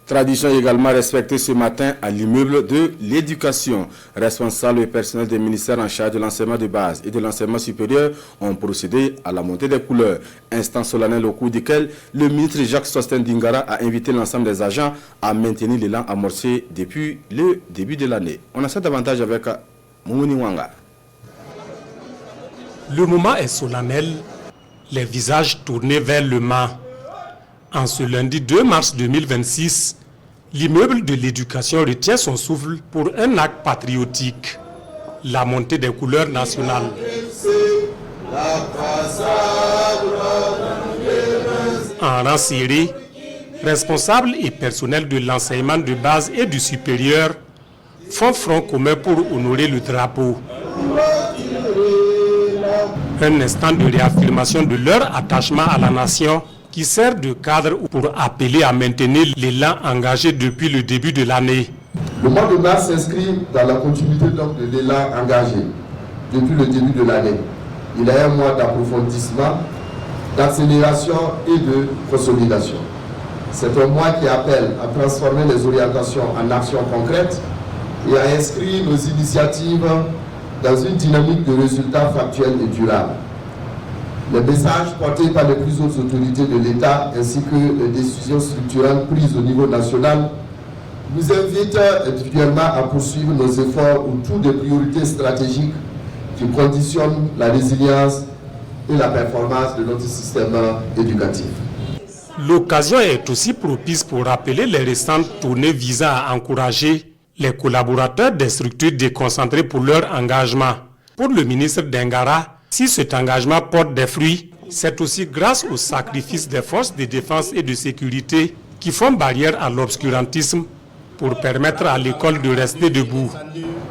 Tradition également respectée ce matin à l'immeuble de l'éducation. Responsables et personnels des ministères en charge de l'enseignement de base et de l'enseignement supérieur ont procédé à la montée des couleurs. Instant solennel au cours duquel le ministre Jacques Sostène Dingara a invité l'ensemble des agents à maintenir l'élan amorcé depuis le début de l'année. On a ça davantage avec Moumouni Wanga. Le moment est solennel, les visages tournés vers le mât. En ce lundi 2 mars 2026, l'immeuble de l'éducation retient son souffle pour un acte patriotique, la montée des couleurs nationales. En rang serré, responsables et personnels de l'enseignement de base et du supérieur font front commun pour honorer le drapeau. Un instant de réaffirmation de leur attachement à la nation qui sert de cadre pour appeler à maintenir l'élan engagé depuis le début de l'année. Le mois de mars s'inscrit dans la continuité donc de l'élan engagé depuis le début de l'année. Il y a un mois d'approfondissement, d'accélération et de consolidation. C'est un mois qui appelle à transformer les orientations en actions concrètes et à inscrire nos initiatives dans une dynamique de résultats factuels et durables. Les messages portés par les plus hautes autorités de l'État ainsi que les décisions structurelles prises au niveau national nous invitent individuellement à poursuivre nos efforts autour des priorités stratégiques qui conditionnent la résilience et la performance de notre système éducatif. L'occasion est aussi propice pour rappeler les récentes tournées visant à encourager les collaborateurs des structures déconcentrées pour leur engagement. Pour le ministre Dingara, si cet engagement porte des fruits, c'est aussi grâce au sacrifice des forces de défense et de sécurité qui font barrière à l'obscurantisme pour permettre à l'école de rester debout.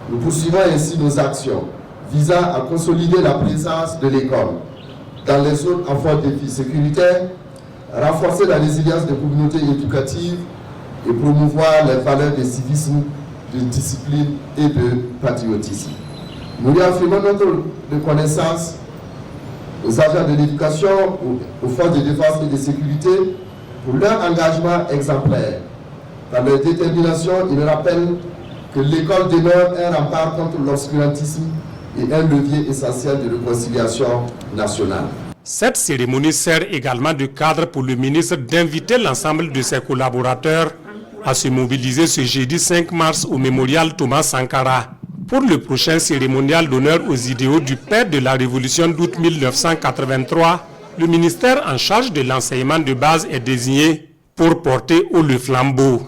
Nous poursuivons ainsi nos actions visant à consolider la présence de l'école dans les zones en fort défi sécuritaire, renforcer la résilience des communautés éducatives et promouvoir les valeurs de civisme, de discipline et de patriotisme. Nous réaffirmons notre reconnaissance aux agents de l'éducation, aux forces de défense et de sécurité pour leur engagement exemplaire. Dans leur détermination, ils rappellent que l'école demeure un rempart contre l'obscurantisme et un levier essentiel de réconciliation nationale. Cette cérémonie sert également de cadre pour le ministre d'inviter l'ensemble de ses collaborateurs à se mobiliser ce jeudi 5 mars au mémorial Thomas Sankara pour le prochain cérémonial d'honneur aux idéaux du père de la Révolution d'août 1983. Le ministère en charge de l'enseignement de base est désigné pour porter haut le flambeau.